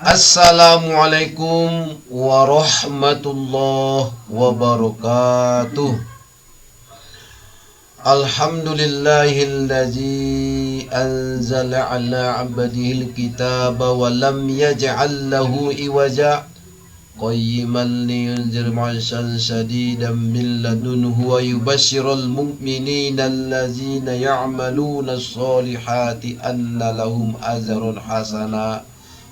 Assalamualaikum warahmatullahi wabarakatuh. Alhamdulillahilladzi anzala ala abdihil kitaba wa lam yaj'al lahu iwaja qayyiman liyunzir ba'san shadidan min ladunhu wa yubashshiral mu'minina allazina ya'maluna as-solihati anna lahum ajran hasana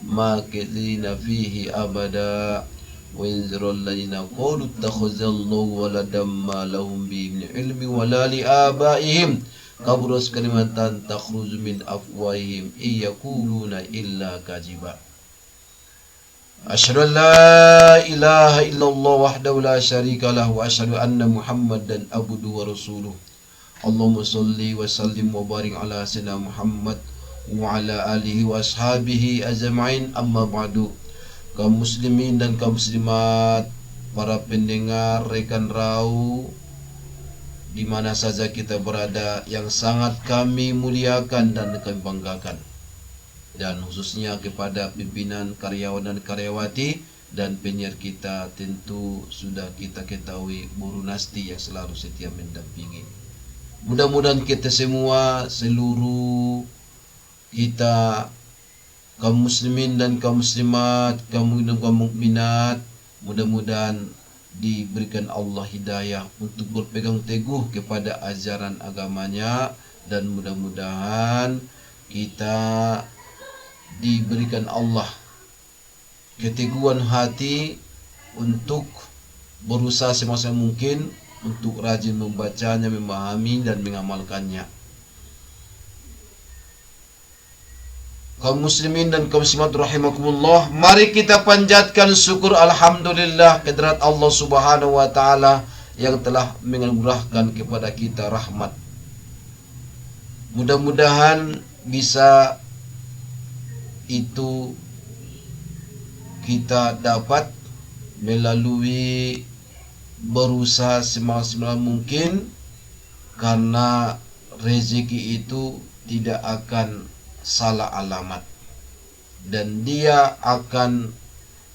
makithina fihi abada wa yanzurul ladina qalu ittakhadallahu waladan ma lahum bihi min ilmi wala li abaihim kabras kalimatan takhruju min afwahihim yaquluna illa kadziba. Asyhadu an la ilaha illallah wahdahu la syarika lahu wa asyhadu anna muhammadan abduhu wa rasuluh. Allahumma shalli wa sallim wa barik ala sayyidina Muhammad wa ala alihi wa ashabihi ajma'in, amma ba'du. Kaum muslimin dan kaum muslimat, para pendengar rekan rau di mana saja kita berada, yang sangat kami muliakan dan kami banggakan, dan khususnya kepada pimpinan karyawan dan karyawati dan penyiar kita, tentu sudah kita ketahui Guru Nasti yang selalu setia mendampingi. Mudah-mudahan kita semua, seluruh kita, kaum muslimin dan kaum muslimat, kaum mukminat, mudah-mudahan diberikan Allah hidayah untuk berpegang teguh kepada ajaran agamanya, dan mudah-mudahan kita diberikan Allah keteguhan hati untuk berusaha semaksimal mungkin untuk rajin membacanya, memahami dan mengamalkannya. Kaum muslimin dan kaum muslimat rahimakumullah, mari kita panjatkan syukur alhamdulillah kehadirat Allah Subhanahu wa taala yang telah menganugerahkan kepada kita rahmat. Mudah-mudahan bisa itu kita dapat melalui berusaha semaksimal mungkin, karena rezeki itu tidak akan salah alamat dan dia akan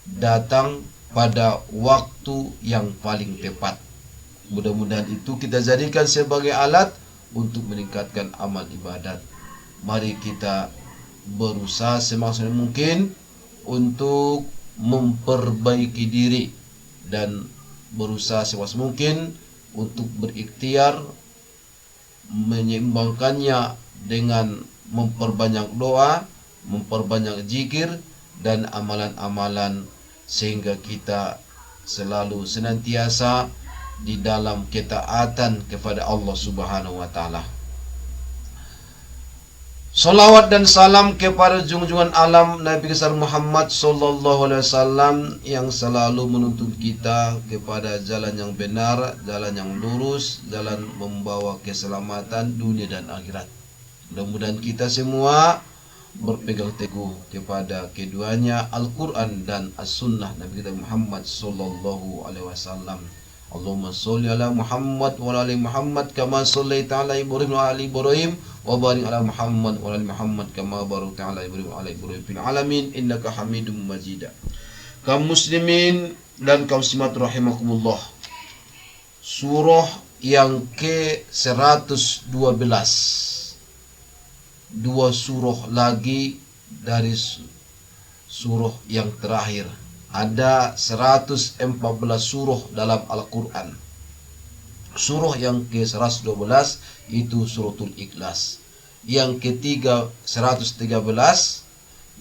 datang pada waktu yang paling tepat. Mudah-mudahan itu kita jadikan sebagai alat untuk meningkatkan amal ibadat. Mari kita berusaha semaksimal mungkin untuk memperbaiki diri dan berusaha semaksimal mungkin untuk berikhtiar menyeimbangkannya dengan memperbanyak doa, memperbanyak zikir dan amalan-amalan, sehingga kita selalu senantiasa di dalam ketaatan kepada Allah Subhanahu wa taala. Salawat dan salam kepada junjungan alam Nabi besar Muhammad sallallahu alaihi wasallam yang selalu menuntun kita kepada jalan yang benar, jalan yang lurus, jalan membawa keselamatan dunia dan akhirat. Mudah-mudahan kita semua berpegang teguh kepada keduanya, Al-Quran dan As-Sunnah Nabi kita Muhammad sallallahu alaihi wasallam. Allahumma sholli ala Muhammad wa ala ali Muhammad kama shallaita ala Ibrahim wa ala ali Ibrahim wa barik ala Muhammad wa ala ali Muhammad kama barakta ala Ibrahim wa ala Ibrahim fil alamin innaka Hamidum Majid. Kaum muslimin dan kaum muslimat rahimakumullah, surah yang ke-112, dua surah lagi dari surah yang terakhir. Ada 114 surah dalam Al-Quran. Surah yang ke-112 itu suratul Ikhlas. Yang ketiga 113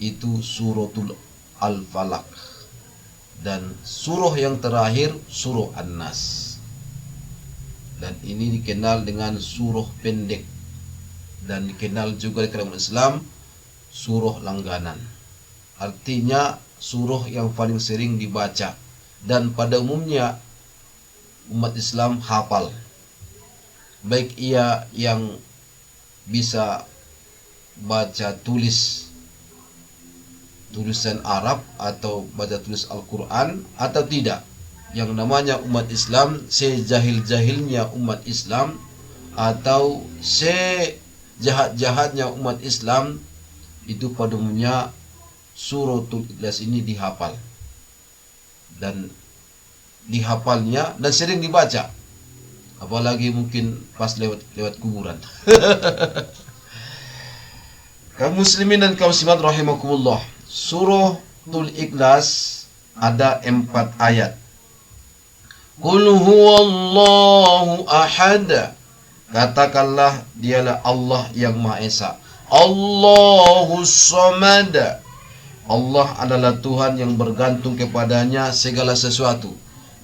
itu suratul Al-Falaq. Dan surah yang terakhir surah An-Nas. Dan ini dikenal dengan surah pendek, dan dikenal juga di kalangan Islam surah langganan. Artinya surah yang paling sering dibaca, dan pada umumnya umat Islam hafal, baik ia yang bisa baca tulisan Arab atau baca tulis Al-Quran atau tidak. Yang namanya umat Islam, sejahil-jahilnya umat Islam atau sejahat-jahatnya umat Islam, itu pada umumnya Suratul Ikhlas ini dihafal. Dan dihafalnya dan sering dibaca. Apalagi mungkin pas lewat kuburan. Kaum muslimin dan kaum muslimat rahimakumullah. Suratul Ikhlas ada 4 ayat. Qul huwallahu ahad. Katakanlah dialah Allah yang Maha Esa. Allahus Samad. Allah adalah Tuhan yang bergantung kepadanya segala sesuatu.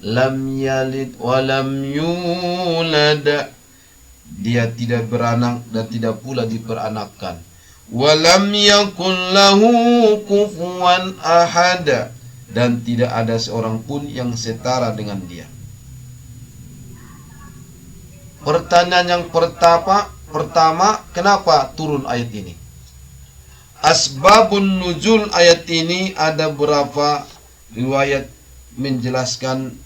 Lam yalid wa lam yulad. Dia tidak beranak dan tidak pula diperanakkan. Wa lam yakul lahu kufuwan ahad. Dan tidak ada seorang pun yang setara dengan dia. Pertanyaan yang pertama, kenapa turun ayat ini? Asbabun nuzul ayat ini ada beberapa riwayat menjelaskan.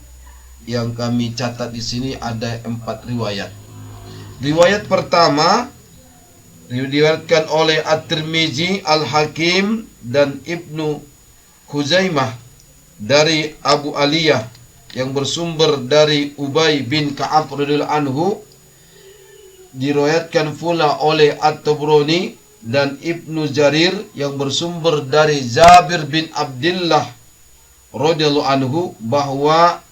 Yang kami catat di sini ada 4 riwayat. Riwayat pertama diriwayatkan oleh At-Tirmizi, Al-Hakim dan Ibnu Khuzaimah dari Abu Aliyah yang bersumber dari Ubay bin Ka'ab radhiyallahu anhu, diriwayatkan pula oleh At-Tabrani dan Ibnu Jarir yang bersumber dari Jabir bin Abdullah radhiyallahu anhu bahwa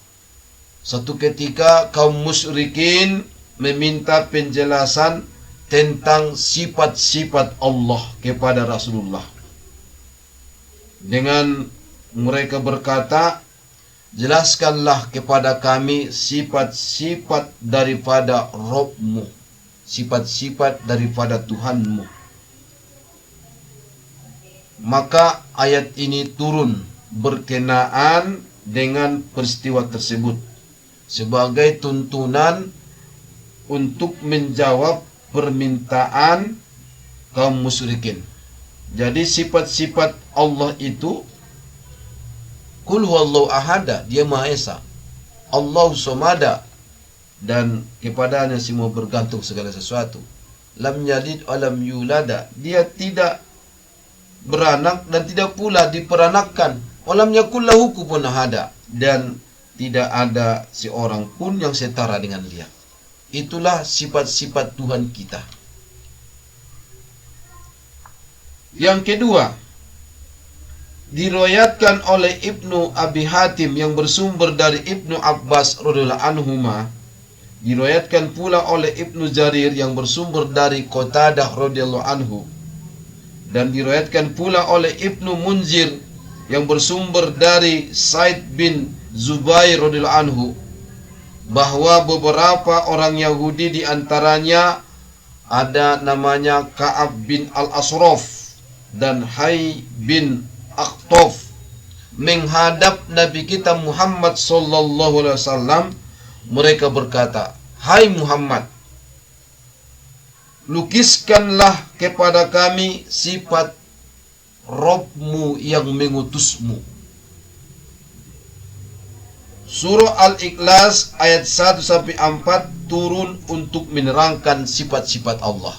satu ketika kaum musyrikin meminta penjelasan tentang sifat-sifat Allah kepada Rasulullah. Dengan mereka berkata, jelaskanlah kepada kami sifat-sifat daripada Rabb-Mu, sifat-sifat daripada Tuhan-Mu. Maka ayat ini turun berkenaan dengan peristiwa tersebut sebagai tuntunan untuk menjawab permintaan kaum musyrikin. Jadi sifat-sifat Allah itu, Qul huwallahu ahada, dia Maha Esa. Allahu Samada, dan kepadanya semua bergantung segala sesuatu. Lam yalid wa lam yulada, dia tidak beranak dan tidak pula diperanakkan. Wa lam yakul lahu kufuwan ahad, dan tidak ada seorang pun yang setara dengan dia. Itulah sifat-sifat Tuhan kita. Yang kedua, diriwayatkan oleh Ibnu Abi Hatim yang bersumber dari Ibnu Abbas radhiyallahu anhuma, diriwayatkan pula oleh Ibnu Jarir yang bersumber dari Qatadah radhiyallahu anhu, dan diriwayatkan pula oleh Ibnu Munzir yang bersumber dari Said bin Zubair radhiyallahu anhu bahwa beberapa orang Yahudi di antaranya ada namanya Ka'ab bin Al-Asraf dan Hay bin Akhtof menghadap Nabi kita Muhammad sallallahu alaihi wasallam. Mereka berkata, "Hai Muhammad, lukiskanlah kepada kami sifat Rabb-Mu yang mengutusmu." Surah Al-Ikhlas ayat 1-4 turun untuk menerangkan sifat-sifat Allah.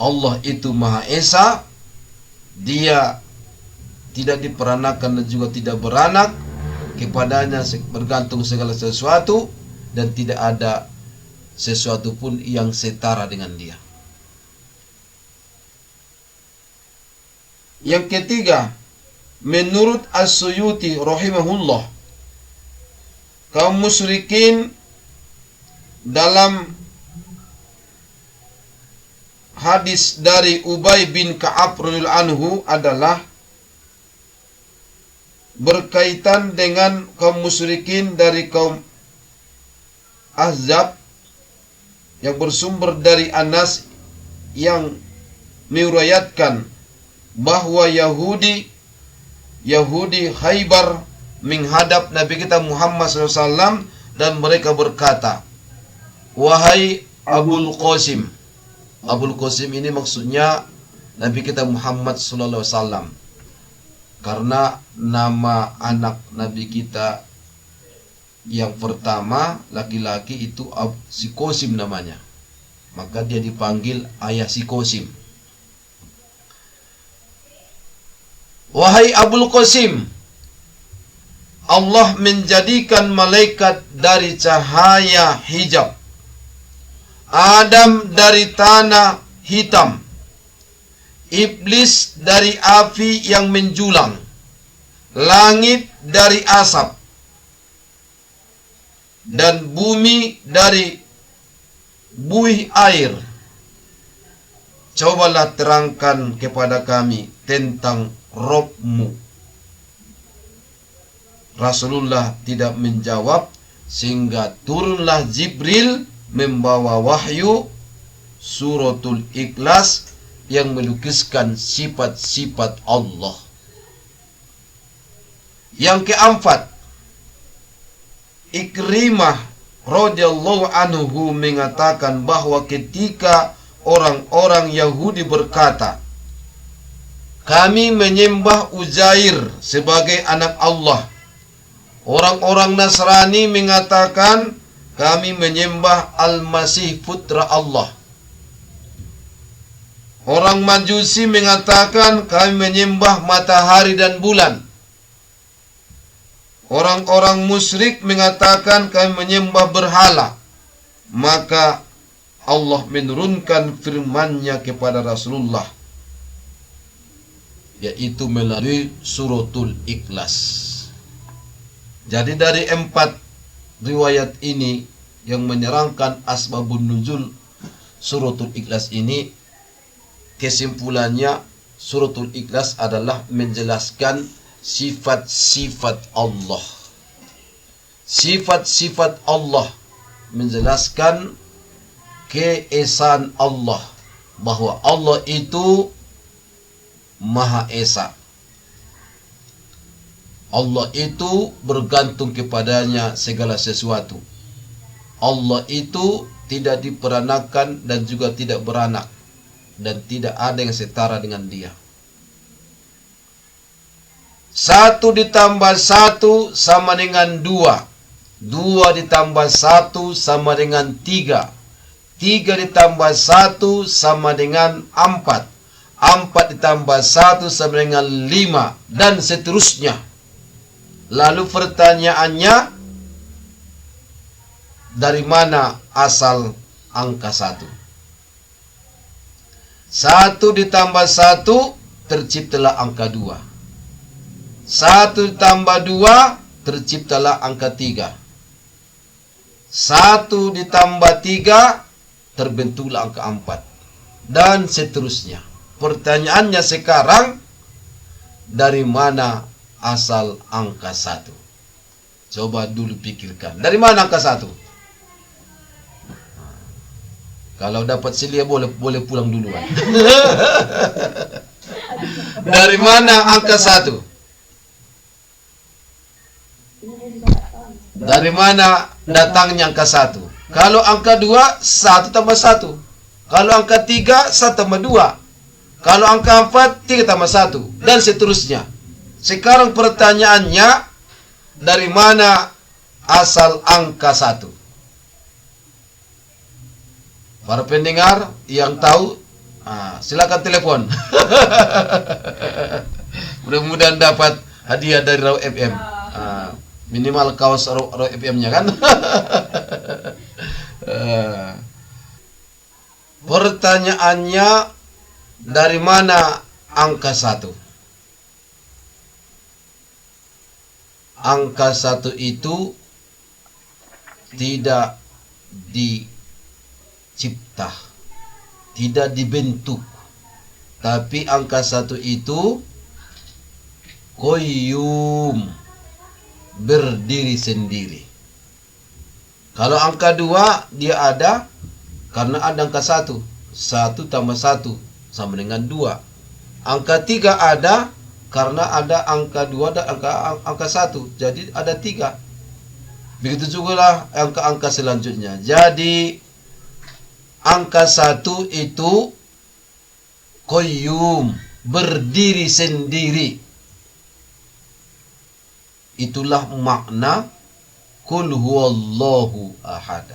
Allah itu Maha Esa, dia tidak diperanakkan dan juga tidak beranak, kepadanya bergantung segala sesuatu, dan tidak ada sesuatu pun yang setara dengan dia. Yang ketiga, menurut As-Suyuti rahimahullah, kaum musyrikin dalam hadis dari Ubay bin Ka'ab radhiyallahu anhu adalah berkaitan dengan kaum musyrikin dari kaum Ahzab yang bersumber dari Anas yang meriwayatkan bahwa Yahudi Khaybar menghadap Nabi kita Muhammad SAW dan mereka berkata, "Wahai Abul Qasim." Abul Qasim ini maksudnya Nabi kita Muhammad SAW, karena nama anak Nabi kita yang pertama laki-laki itu si Qasim namanya, maka dia dipanggil ayah si Qasim. Wahai Abul Qasim, Allah menjadikan malaikat dari cahaya hijab, Adam dari tanah hitam, Iblis dari api yang menjulang, langit dari asap, dan bumi dari buih air. Cobalah terangkan kepada kami tentang Rabb-Mu. Rasulullah tidak menjawab, sehingga turunlah Jibril membawa wahyu suratul Ikhlas yang melukiskan sifat-sifat Allah. Yang keempat, Ikrimah radhiyallahu anhu mengatakan bahwa ketika orang-orang Yahudi berkata, kami menyembah Uzair sebagai anak Allah, orang-orang Nasrani mengatakan kami menyembah Al-Masih putra Allah, orang Majusi mengatakan kami menyembah matahari dan bulan, orang-orang musyrik mengatakan kami menyembah berhala. Maka Allah menurunkan firman-Nya kepada Rasulullah, yaitu melalui suratul Ikhlas. Jadi dari 4 riwayat ini yang menerangkan asbabun nuzul suratul Ikhlas ini, kesimpulannya suratul Ikhlas adalah menjelaskan sifat-sifat Allah. Sifat-sifat Allah, menjelaskan keesaan Allah, bahwa Allah itu Maha Esa. Allah itu bergantung kepadanya segala sesuatu. Allah itu tidak diperanakan dan juga tidak beranak, dan tidak ada yang setara dengan Dia. 1 ditambah 1 sama dengan 2. 2 ditambah 1 sama dengan 3. 3 ditambah 1 sama dengan 4. 4 ditambah 1 sama dengan 5. Dan seterusnya. Lalu pertanyaannya, dari mana asal angka 1? 1 ditambah 1 terciptalah angka 2. 1 ditambah 2 terciptalah angka 3. 1 ditambah 3 terbentuklah angka 4. Dan seterusnya. Pertanyaannya sekarang, dari mana asal angka 1? Coba dulu pikirkan. Dari mana angka 1? Kalau dapat Celia boleh pulang duluan. Dari mana angka 1? Dari mana datangnya angka 1? Kalau angka 2, 1 tambah 1. Kalau angka 3, 1 tambah 2. Kalau angka 4, 3 tambah 1. Dan seterusnya. Sekarang pertanyaannya, dari mana asal angka 1? Para pendengar yang tahu, silakan telepon. Mudah-mudahan dapat hadiah dari Raw FM. Minimal kaos Raw FM-nya kan. Pertanyaannya, dari mana angka 1? Angka 1 itu tidak dicipta, tidak dibentuk. Tapi angka 1 itu qayyum, berdiri sendiri. Kalau angka 2 dia ada karena ada angka 1. 1 tambah 1 sama dengan 2. Angka 3 ada karena ada angka 2 dan angka 1. Jadi ada 3. Begitu juga lah angka-angka selanjutnya. Jadi angka 1 itu qayyum, berdiri sendiri. Itulah makna Qul huwallahu ahad.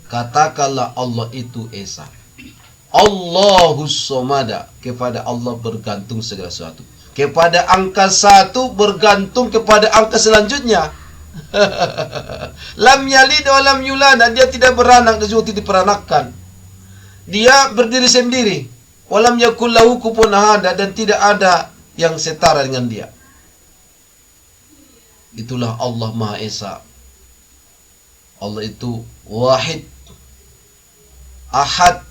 Katakanlah Allah itu Esa. Allahus somada, kepada Allah bergantung segala sesuatu. kepada angka 1 bergantung kepada angka selanjutnya. Lam yalid wa lam yulad, dia tidak beranak dan juga tidak diperanakkan. Dia berdiri sendiri. Walam yakul lahu kufuwan ahad, dan tidak ada yang setara dengan dia. Itulah Allah Maha Esa. Allah itu wahid, ahad.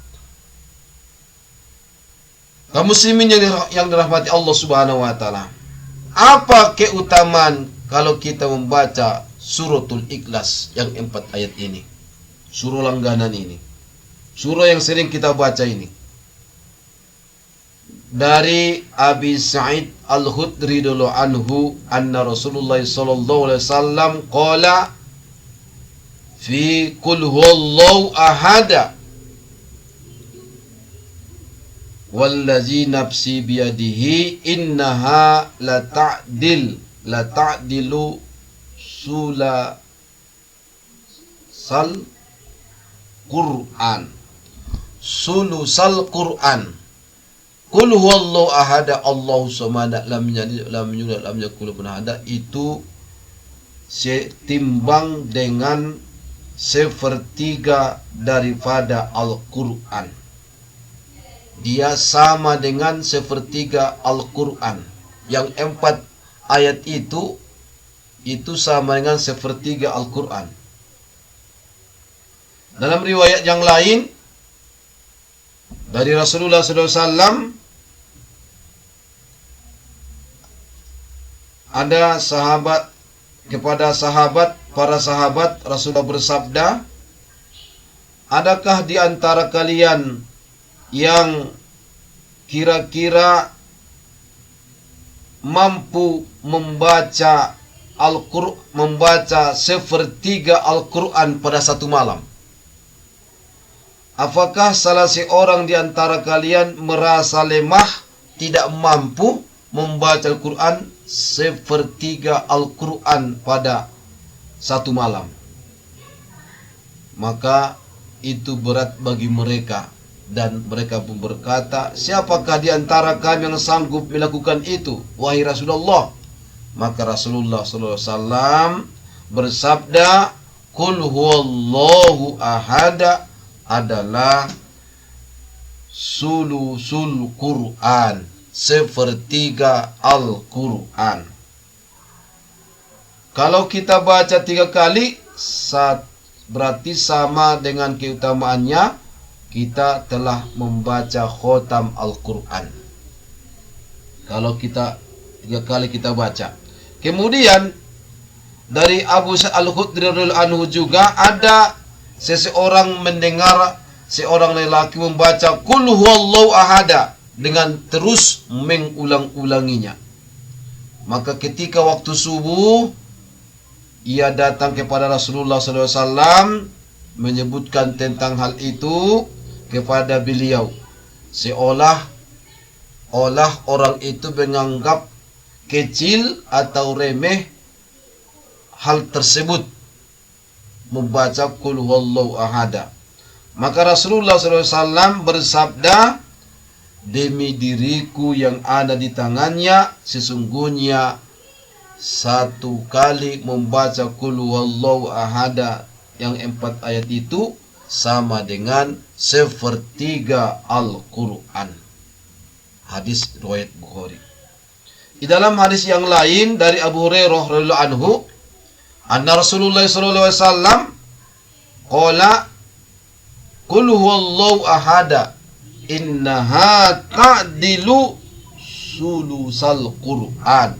Kaum muslimin yang dirahmati Allah Subhanahu wa taala. Apa keutamaan kalau kita membaca suratul Ikhlas yang 4 ayat ini? Surah langganan ini. Surah yang sering kita baca ini. Dari Abi Sa'id Al-Khudri radhiyallahu anhu, anna Rasulullah sallallahu alaihi wasallam qala fi qul huwallahu ahad wallazi nafsi biyadihi innaha la ta'dilu sula sal Quran, sulusal Quran. Qul huwallahu ahad Allahu samad lam yalid lam yulad lam yakul lahu kufuwan ahad, itu setimbang dengan sepertiga daripada Al-Quran. Dia sama dengan sepertiga Al-Quran. Yang 4 ayat itu sama dengan sepertiga Al-Quran. Dalam riwayat yang lain dari Rasulullah SAW, ada sahabat kepada para sahabat, Rasulullah bersabda, adakah di antara kalian yang kira-kira mampu membaca Al-Qur'an, membaca sepertiga Al-Quran pada satu malam? Apakah salah seorang di antara kalian merasa lemah, tidak mampu membaca Al-Quran sepertiga Al-Quran pada satu malam? Maka itu berat bagi mereka, dan mereka pun berkata, siapakah di antara kami yang sanggup melakukan itu, wahai Rasulullah? Maka Rasulullah SAW bersabda, Qul huwallahu ahad adalah sulusul Quran, sepertiga Al-Quran. Kalau kita baca 3 kali, berarti sama dengan keutamaannya kita telah membaca khotam Al-Quran. Kalau kita 3 kali kita baca. Kemudian dari Abu Sa'id Al-Khudri radhiyallahu anhu juga ada seseorang mendengar seorang lelaki membaca Qul huwallahu ahad dengan terus mengulang-ulanginya. Maka ketika waktu subuh, ia datang kepada Rasulullah SAW menyebutkan tentang hal itu kepada beliau, seolah orang itu menganggap kecil atau remeh hal tersebut, membaca Qul huwallahu ahad. Maka Rasulullah SAW bersabda, demi diriku yang ada di tangannya, sesungguhnya 1 kali membaca Qul huwallahu ahad yang 4 ayat itu sama dengan sepertiga Al-Quran. Hadis riwayat Bukhari. Di dalam hadis yang lain dari Abu Hurairah radhiyallahu anhu, anna Rasulullah sallallahu alaihi wasallam qala Qul huwallahu ahad innaha ta'dilu sulusal Quran.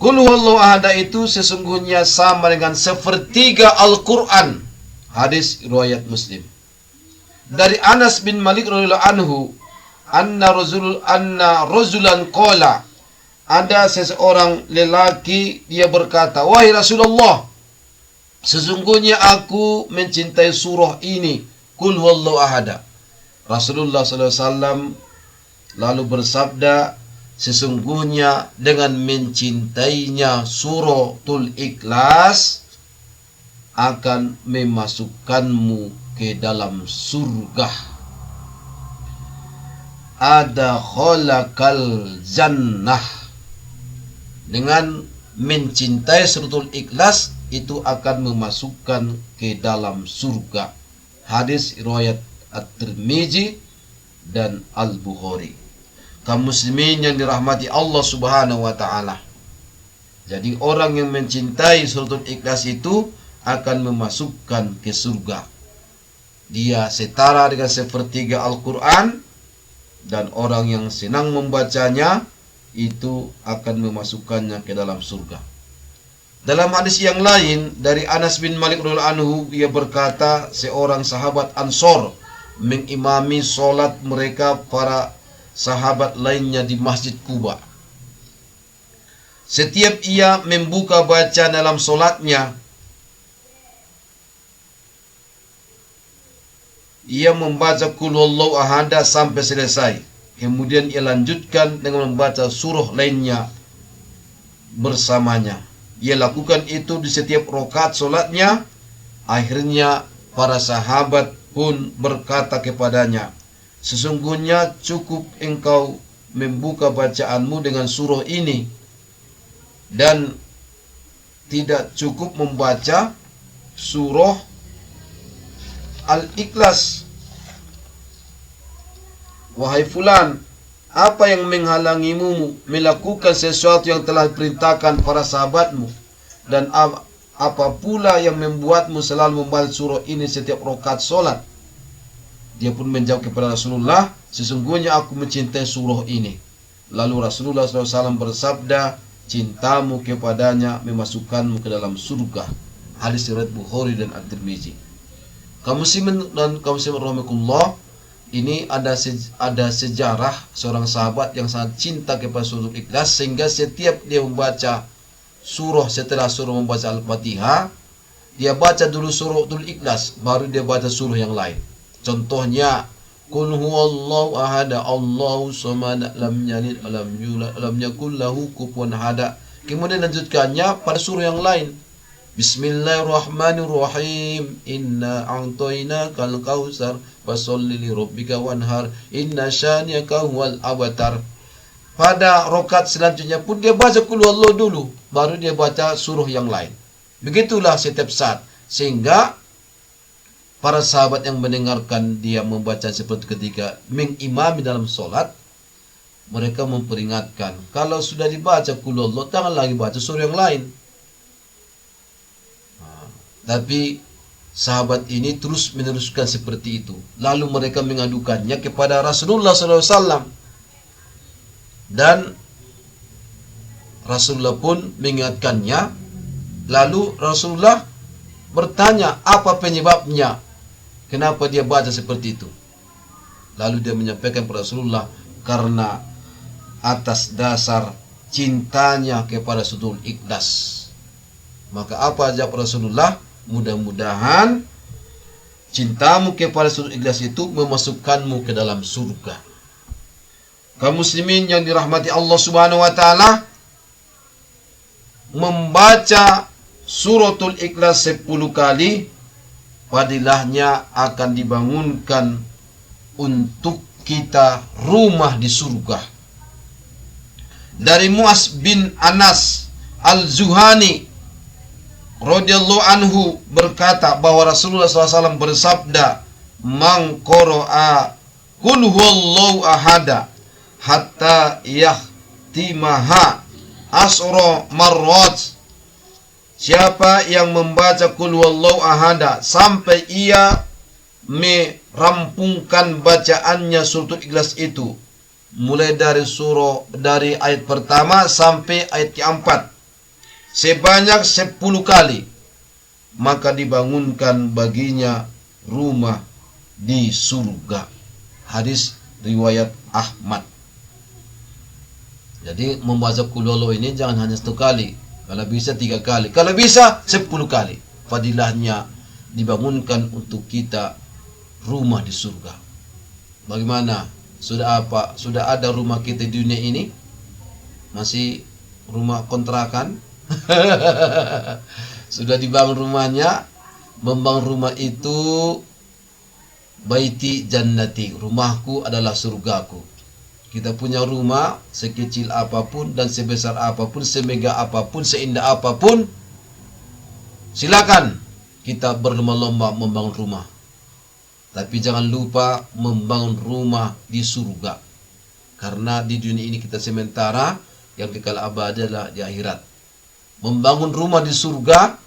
Qul huwallahu ahad itu sesungguhnya sama dengan sepertiga Al-Quran. Hadis riwayat Muslim. Dari Anas bin Malik radhiyallahu anhu, anna rajulan qala, ada seseorang lelaki, dia berkata, wahai Rasulullah, sesungguhnya aku mencintai surah ini, Qul huwallahu ahad. Rasulullah SAW lalu bersabda, sesungguhnya dengan mencintainya suratul Ikhlas akan memasukkanmu ke dalam surga. adkhalakal jannah. Dengan mencintai suratul Ikhlas itu akan memasukkan ke dalam surga. Hadis riwayat At-Tirmizi dan Al-Bukhari. Kaum muslimin yang dirahmati Allah Subhanahu wa taala. Jadi orang yang mencintai suratul Ikhlas itu akan memasukkan ke surga. Dia setara dengan sepertiga Al-Quran, dan orang yang senang membacanya itu akan memasukkannya ke dalam surga. Dalam hadis yang lain dari Anas bin Malik radhiyallahu anhu, ia berkata, seorang sahabat Ansor mengimami solat mereka para sahabat lainnya di Masjid Quba. Setiap ia membuka baca dalam solatnya, ia membaca Qul huwallahu ahad sampai selesai. Kemudian ia lanjutkan dengan membaca surah lainnya bersamanya. Ia lakukan itu di setiap rakaat solatnya. Akhirnya para sahabat pun berkata kepadanya, sesungguhnya cukup engkau membuka bacaanmu dengan surah ini, dan tidak cukup membaca surah Al-Ikhlas. Wahai fulan, apa yang menghalangimu melakukan sesuatu yang telah diperintahkan para sahabatmu? Dan apa pula yang membuatmu selalu membaca surah ini setiap rakaat solat? Dia pun menjawab kepada Rasulullah, sesungguhnya aku mencintai surah ini. Lalu Rasulullah SAW bersabda, cintamu kepadanya memasukkanmu ke dalam surga. Hadis riwayat Bukhari dan At-Tirmizi. Kaum muslimin dan kaum muslimat rahimakumullah, ini ada sejarah seorang sahabat yang sangat cinta kepada suratul Ikhlas, sehingga setiap dia membaca surah, setelah surah membaca Al-Fatihah, dia baca dulu suratul Ikhlas, baru dia baca surah yang lain. Contohnya, Qul huwallahu ahad, Allahu samad, lam yalid walam yulad walam yakul lahu kufuwan ahad. Kemudian lanjutkannya pada surah yang lain. Bismillahirrahmanirrahim. Inna a'tainakal kautsar fasholli li rabbika wanhar. Inna syani'aka huwal abtar. Pada rakaat selanjutnya pun dia baca Qul huwallahu dulu, baru dia baca surah yang lain. Begitulah setiap saat, sehingga para sahabat yang mendengarkan dia membaca seperti ketika mengimami dalam solat, mereka memperingatkan, kalau sudah dibaca Qul huwallahu, jangan lagi baca surah yang lain. Tapi sahabat ini terus meneruskan seperti itu. Lalu mereka mengadukannya kepada Rasulullah SAW. Dan Rasulullah pun mengingatkannya. Lalu Rasulullah bertanya, apa penyebabnya? Kenapa dia baca seperti itu? Lalu dia menyampaikan kepada Rasulullah, karena atas dasar cintanya kepada suratul Ikhlas. Maka apa jawab Rasulullah? Mudah-mudahan cintamu kepada suratul Ikhlas itu memasukkanmu ke dalam surga. Kaum muslimin yang dirahmati Allah Subhanahu wa taala, membaca suratul Ikhlas 10 kali, fadilahnya akan dibangunkan untuk kita rumah di surga. Dari Mu'az bin Anas Al-Zuhani radhiyallahu anhu berkata bahwa Rasulullah SAW bersabda, "Man qara'a Qul huwallahu ahad hatta yahtimaha asra marrat." Siapa yang membaca Qul huwallahu ahad sampai ia merampungkan bacaannya suratul Ikhlas itu, mulai dari ayat pertama sampai ayat keempat, sebanyak 10 kali, maka dibangunkan baginya rumah di surga. Hadis riwayat Ahmad. Jadi membaca Qul huwallahu ini jangan hanya 1 kali, kalau bisa 3 kali, kalau bisa 10 kali. Fadilahnya dibangunkan untuk kita rumah di surga. Bagaimana? Sudah apa? Sudah ada rumah kita di dunia ini? Masih rumah kontrakan? Sudah dibangun rumahnya. Membangun rumah itu baiti jannati, rumahku adalah surgaku. Kita punya rumah sekecil apapun dan sebesar apapun, semegah apapun, seindah apapun, silakan kita berlomba-lomba membangun rumah. Tapi jangan lupa membangun rumah di surga. Karena di dunia ini kita sementara, yang kekal abadi adalah di akhirat. Membangun rumah di surga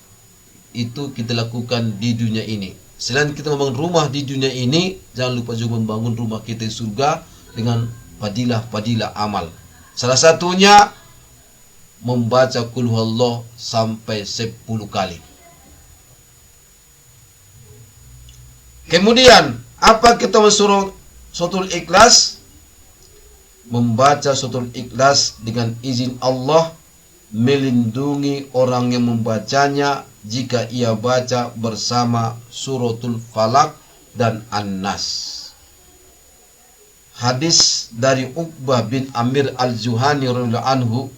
itu kita lakukan di dunia ini. Selain kita membangun rumah di dunia ini, jangan lupa juga membangun rumah kita di surga dengan fadilah-fadilah amal. Salah satunya membaca Qul Huwallahu sampai 10 kali. Kemudian, apa kita suruh suratul Ikhlas? Membaca suratul Ikhlas dengan izin Allah melindungi orang yang membacanya jika ia baca bersama suratul Falaq dan An-Nas. Hadis dari Uqbah bin Amir al-Juhani radhiyallahu anhu,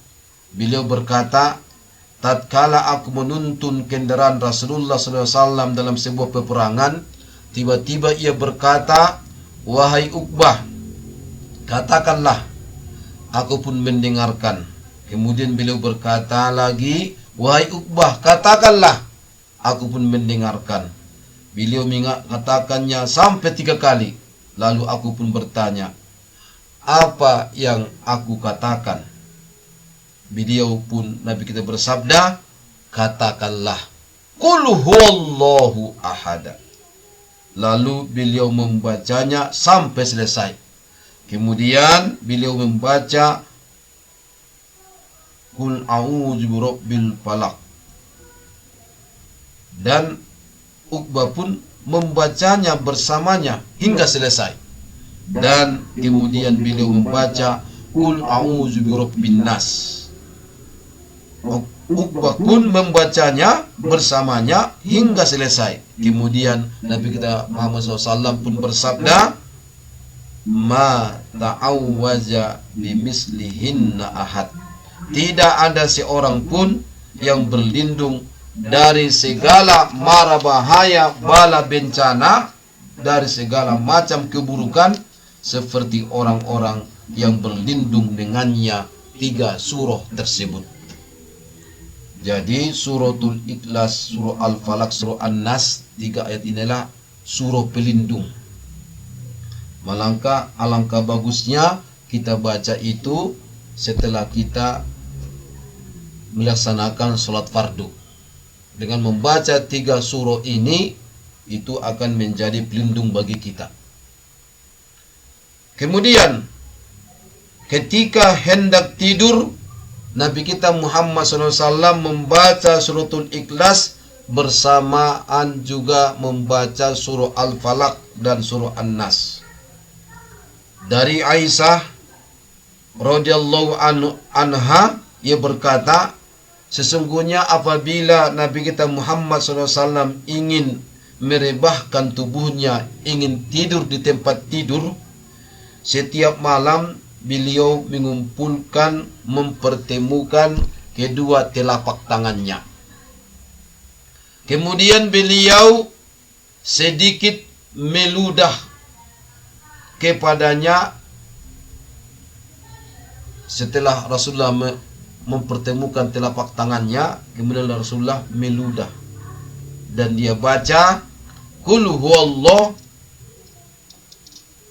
beliau berkata, tatkala aku menuntun kendaraan Rasulullah SAW dalam sebuah peperangan, tiba-tiba ia berkata, wahai Uqbah, katakanlah. Aku pun mendengarkan. Kemudian beliau berkata lagi, wahai Uqbah, katakanlah. Aku pun mendengarkan. Beliau mengatakannya sampai 3 kali. Lalu aku pun bertanya, apa yang aku katakan? Beliau pun, Nabi kita bersabda, katakanlah, Qul huwallahu ahad. Lalu beliau membacanya sampai selesai. Kemudian beliau membaca Qul a'udzu birabbil falaq. Dan Uqbah pun membacanya bersamanya hingga selesai. Dan kemudian beliau membaca Qul a'udzu birabbin nas. Uqbah pun membacanya bersamanya hingga selesai. Kemudian Nabi kita Muhammad SAW pun bersabda, ma ta'awwaza bimislihinna ahad. Tidak ada seorang pun yang berlindung dari segala mara bahaya, bala bencana, dari segala macam keburukan seperti orang-orang yang berlindung dengannya 3 surah tersebut. Jadi suratul Ikhlas, surah Al-Falaq, surah An-Nas, 3 ayat inilah surah pelindung. Alangkah bagusnya kita baca itu setelah kita melaksanakan sholat fardu. Dengan membaca 3 surah ini, itu akan menjadi pelindung bagi kita. Kemudian, ketika hendak tidur, Nabi kita Muhammad SAW membaca suratul Ikhlas bersamaan juga membaca surah Al-Falaq dan surah An-Nas. Dari Aisyah radhiyallahu anha, ia berkata, sesungguhnya apabila Nabi kita Muhammad SAW ingin merebahkan tubuhnya, ingin tidur di tempat tidur, setiap malam beliau mengumpulkan, mempertemukan kedua telapak tangannya. Kemudian beliau sedikit meludah kepadanya. Setelah Rasulullah mempertemukan telapak tangannya, kemudian Rasulullah meludah dan dia baca Qul huwallahu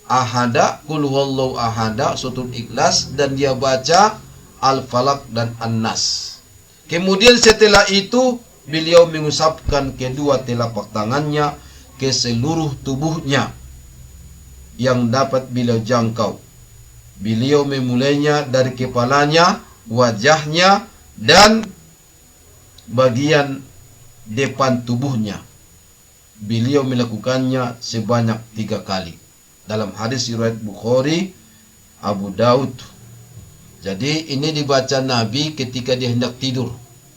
ahada, Qul huwallahu ahada, suratul Ikhlas, dan dia baca Al-Falaq dan An-Nas. Kemudian setelah itu beliau mengusapkan kedua telapak tangannya ke seluruh tubuhnya yang dapat beliau jangkau. Beliau memulainya dari kepalanya, wajahnya, dan bagian depan tubuhnya. Beliau melakukannya sebanyak 3 kali. Dalam hadis riwayat Bukhari, Abu Daud. Jadi ini dibaca Nabi ketika dia hendak tidur.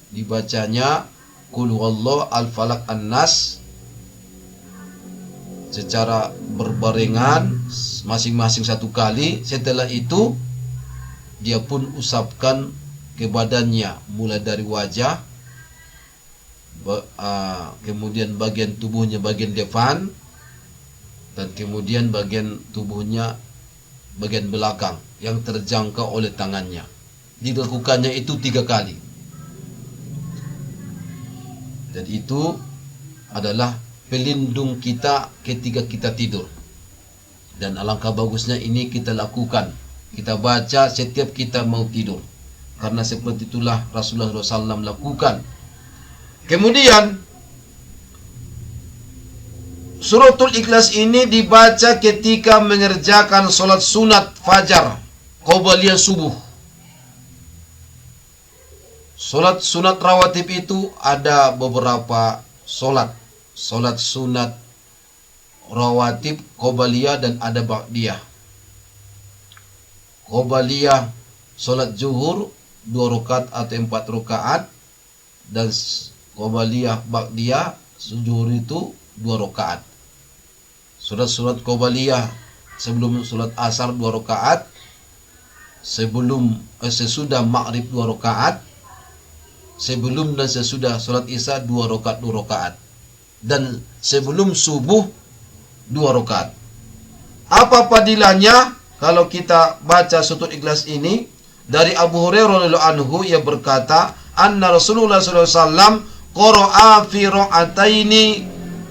Dibacanya Qul huwallahu, Al-Falaq, An-Nas secara berbarengan masing-masing 1 kali. Setelah itu dia pun usapkan ke badannya, mulai dari wajah, kemudian bagian tubuhnya bagian depan, dan kemudian bagian tubuhnya bagian belakang yang terjangkau oleh tangannya. Dilakukannya itu 3 kali. Dan itu adalah pelindung kita ketika kita tidur. Dan alangkah bagusnya ini kita lakukan. Kita baca setiap kita mau tidur. Karena seperti itulah Rasulullah SAW lakukan. Kemudian Suratul Ikhlas ini dibaca ketika mengerjakan solat sunat fajar, qobliyah subuh. Solat sunat rawatib itu ada beberapa solat. Solat sunat rawatib, qobliyah, dan ada ba'diyah. Qobliyah solat zuhur 2 rakaat atau 4 rakaat, dan qobliyah ba'diyah zuhur itu 2 rakaat. Surat qobliyah sebelum salat asar 2 rakaat, sesudah maghrib 2 rakaat, sebelum dan sesudah salat isya 2 rakaat, dan sebelum subuh 2 rakaat. Apa fadilahnya kalau kita baca suratul Ikhlas ini? Dari Abu Hurairah radhiyallahu anhu, ia berkata, anna Rasulullah sallallahu alaihi wasallam qara'a fi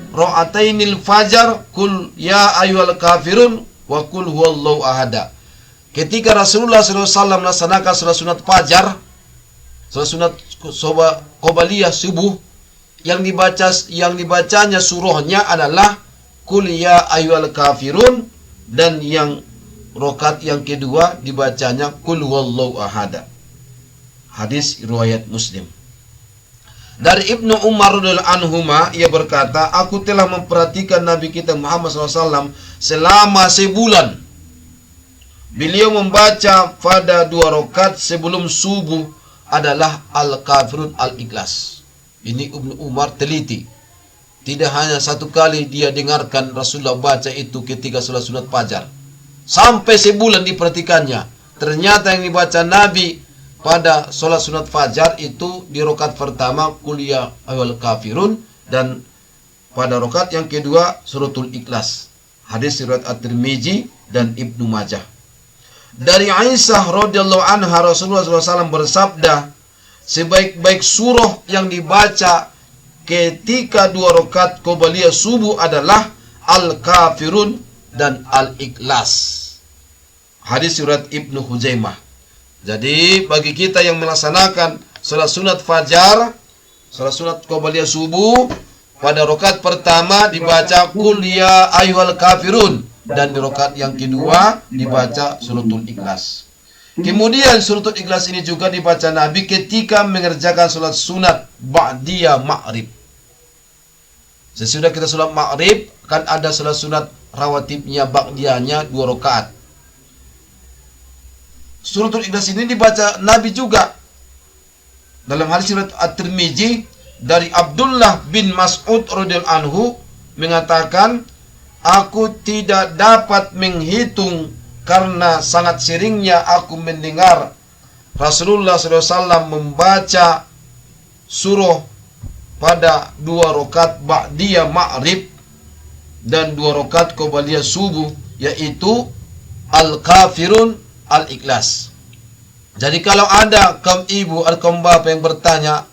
ra'atainil fajar kul ya ayyuhal kafirun wa kul huwallahu ahada. Ketika Rasulullah SAW melaksanakan salat sunat fajar, salat sunat qobliyah subuh, yang dibacanya surahnya adalah kul ya ayyuhal kafirun, dan yang rakaat yang kedua dibacanya kul huwallahu ahada. Hadis riwayat Muslim. Dari Ibnu Umar radhiyallahu anhuma, ia berkata, aku telah memperhatikan Nabi kita Muhammad SAW selama sebulan. Beliau membaca pada 2 rakaat sebelum subuh adalah Al-Kafirun, Al-Ikhlas. Ini Ibnu Umar teliti. Tidak hanya 1 kali dia dengarkan Rasulullah baca itu ketika salat sunat fajar. Sampai sebulan diperhatikannya. Ternyata yang dibaca Nabi pada sholat sunat fajar itu di rakaat pertama kul ya ayyuhal kafirun, dan pada rakaat yang kedua suratul Ikhlas. Hadis riwayat At-Tirmizi dan Ibnu Majah. Dari Aisyah radhiyallahu anha, Rasulullah SAW bersabda, sebaik-baik surah yang dibaca ketika 2 rakaat qobliyah subuh adalah Al-Kafirun dan Al-Ikhlas. Hadis riwayat Ibnu Huzaimah. Jadi bagi kita yang melaksanakan salat sunat fajar, salat sunat qobliyah subuh, pada rakaat pertama dibaca kul ya ayyuhal kafirun, dan di rakaat yang kedua dibaca suratul Ikhlas. Kemudian suratul Ikhlas ini juga dibaca Nabi ketika mengerjakan salat sunat ba'diyah maghrib. Sesudah kita salat maghrib kan ada salat sunat rawatibnya, ba'diyahnya 2 rakaat. Suratul Ikhlas ini dibaca Nabi juga. Dalam hadis riwayat At-Tirmizi dari Abdullah bin Mas'ud radhiyallahu anhu mengatakan, aku tidak dapat menghitung karena sangat seringnya aku mendengar Rasulullah SAW membaca surah pada 2 rakaat ba'diyah maghrib dan 2 rakaat qobliyah subuh, yaitu Al-Kafirun, Al-Ikhlas. Jadi kalau ada kaum ibu atau kaum bapak yang bertanya,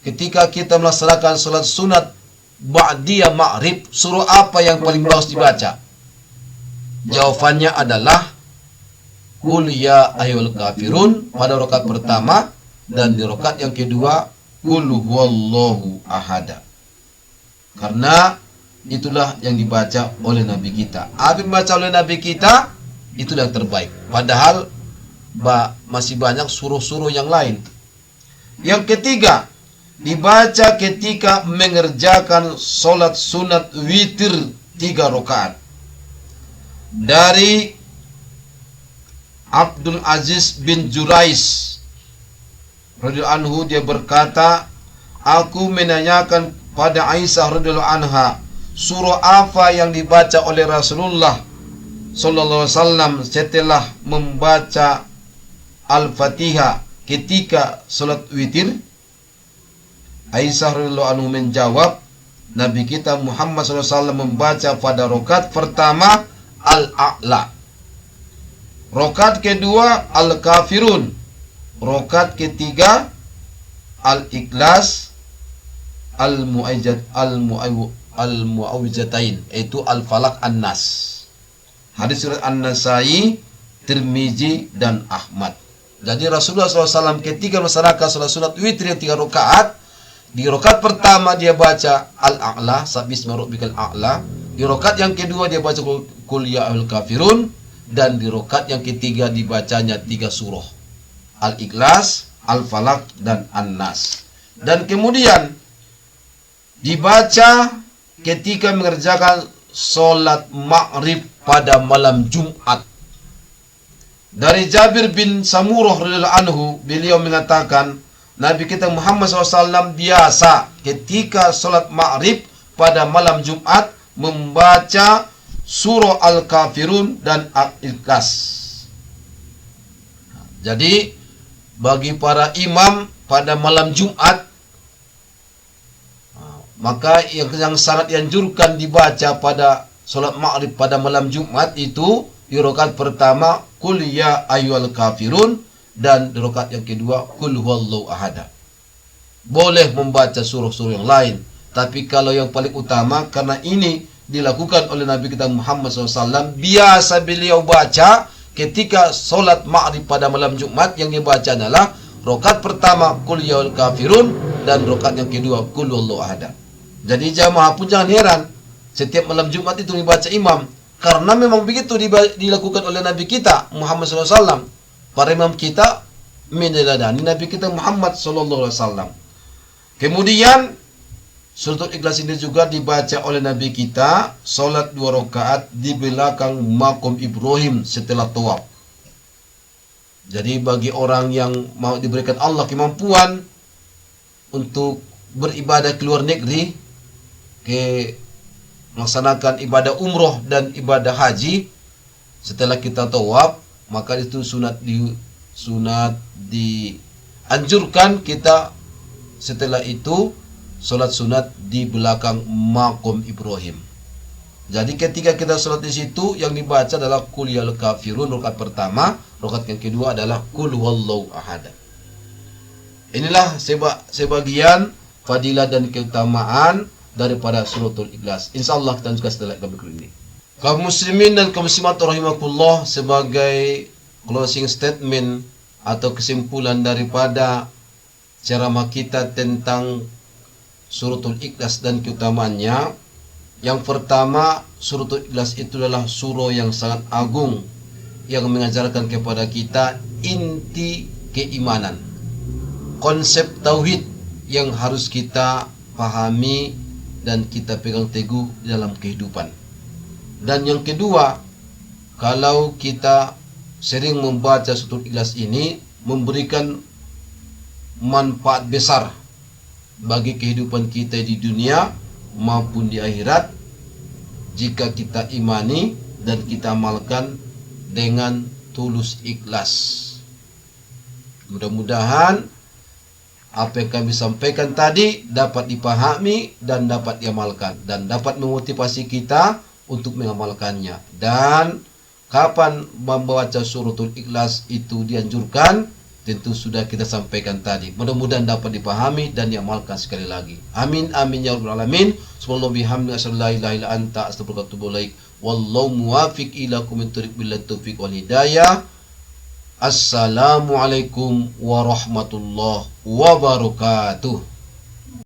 ketika kita melaksanakan salat sunat ba'diyah maghrib, surah apa yang paling bagus dibaca? Jawabannya adalah kul ya ayyuhal kafirun pada rakaat pertama, dan di rakaat yang kedua kul huwallahu ahada. Karena itulah yang dibaca oleh Nabi kita. Apa yang dibaca oleh Nabi kita itulah yang terbaik. Padahal masih banyak suruh-suruh yang lain. Yang ketiga, dibaca ketika mengerjakan solat sunat witir 3 rakaat. Dari Abdul Aziz bin Jurais radhiyallahu anhu, dia berkata, aku menanyakan pada Aisyah radhiyallahu anha, surah apa yang dibaca oleh Rasulullah sallallahu alaihi wasallam setelah membaca Al-Fatihah ketika salat witir? Aisyah radhiyallahu anhu menjawab, Nabi kita Muhammad sallallahu alaihi wasallam membaca pada rakaat pertama Al-A'la. Rakaat kedua Al-Kafirun. Rakaat ketiga Al-Ikhlas, Al-Mu'awwizatain, yaitu Al-Falaq, An-Nas. Hadis riwayat An-Nasai, Tirmizi dan Ahmad. Jadi Rasulullah SAW ketika melaksanakan salat sunat witir yang 3 rakaat, di rakaat pertama dia baca Al-A'la, Sabbisma rabbikal a'la. Di rakaat yang kedua dia baca Qul ya ayyuhal kafirun, dan di rakaat yang ketiga dibacanya 3 surah, Al-Ikhlas, Al-Falaq dan An-Nas. Dan kemudian dibaca ketika mengerjakan solat maghrib pada malam Jumat. Dari Jabir bin Samurah radhiyallahu anhu, beliau mengatakan Nabi kita Muhammad SAW biasa ketika solat maghrib pada malam Jumat membaca surah Al-Kafirun dan Al-Ikhlas. Jadi bagi para imam pada malam Jumat, maka yang sangat dianjurkan dibaca pada solat maghrib pada malam Jumat itu di rakaat pertama Qul ya ayyuhal kafirun, dan di rakaat yang kedua Qul huwallahu ahad. Boleh membaca surah-surah yang lain, tapi kalau yang paling utama, karena ini dilakukan oleh Nabi kita Muhammad SAW, biasa beliau baca ketika solat maghrib pada malam Jumat, yang dibaca adalah rakaat pertama Qul ya ayyuhal kafirun, dan rakaat yang kedua Qul huwallahu ahad. Jadi jamaah pun jangan heran setiap malam Jumat itu dibaca imam, karena memang begitu dilakukan oleh Nabi kita Muhammad SAW. Para imam kita meneladani Nabi kita Muhammad SAW. Kemudian suratul Ikhlas ini juga dibaca oleh Nabi kita salat 2 rakaat di belakang makom Ibrahim setelah tawaf. Jadi bagi orang yang mau diberikan Allah kemampuan untuk beribadah ke luar negeri, melaksanakan ibadah umroh dan ibadah haji, setelah kita tawaf, maka itu sunat dianjurkan kita setelah itu salat sunat di belakang makom Ibrahim. Jadi ketika kita salat di situ, yang dibaca adalah Qul ya ayyuhal kafirun rakaat pertama, rakaat yang kedua adalah Qul huwallahu ahad. Inilah sebagian fadilah dan keutamaan daripada suratul Ikhlas. Insyaallah kita juga setelah berikut ini. Kaum muslimin dan kaum muslimat rahimakumullah, sebagai closing statement atau kesimpulan daripada ceramah kita tentang suratul Ikhlas dan keutamaannya, yang pertama, suratul Ikhlas itu adalah surah yang sangat agung yang mengajarkan kepada kita inti keimanan, konsep tauhid yang harus kita pahami dan kita pegang teguh dalam kehidupan. Dan yang kedua, kalau kita sering membaca suratul Ikhlas ini, memberikan manfaat besar bagi kehidupan kita di dunia maupun di akhirat jika kita imani dan kita amalkan dengan tulus ikhlas. Mudah-mudahan apa yang kami sampaikan tadi dapat dipahami dan dapat diamalkan, dan dapat memotivasi kita untuk mengamalkannya. Dan kapan membaca suratul Ikhlas itu dianjurkan, tentu sudah kita sampaikan tadi. Mudah-mudahan dapat dipahami dan diamalkan sekali lagi. Amin amin ya rabbal alamin. Subhanallah bihamdihi asyhadu an la ilaha illa anta astaghfiruka wa atubu ilaik. Wallahu muwaffiq ila aqwamit thoriq billahi taufiq wal hidayah. Assalamualaikum warahmatullahi wabarakatuh.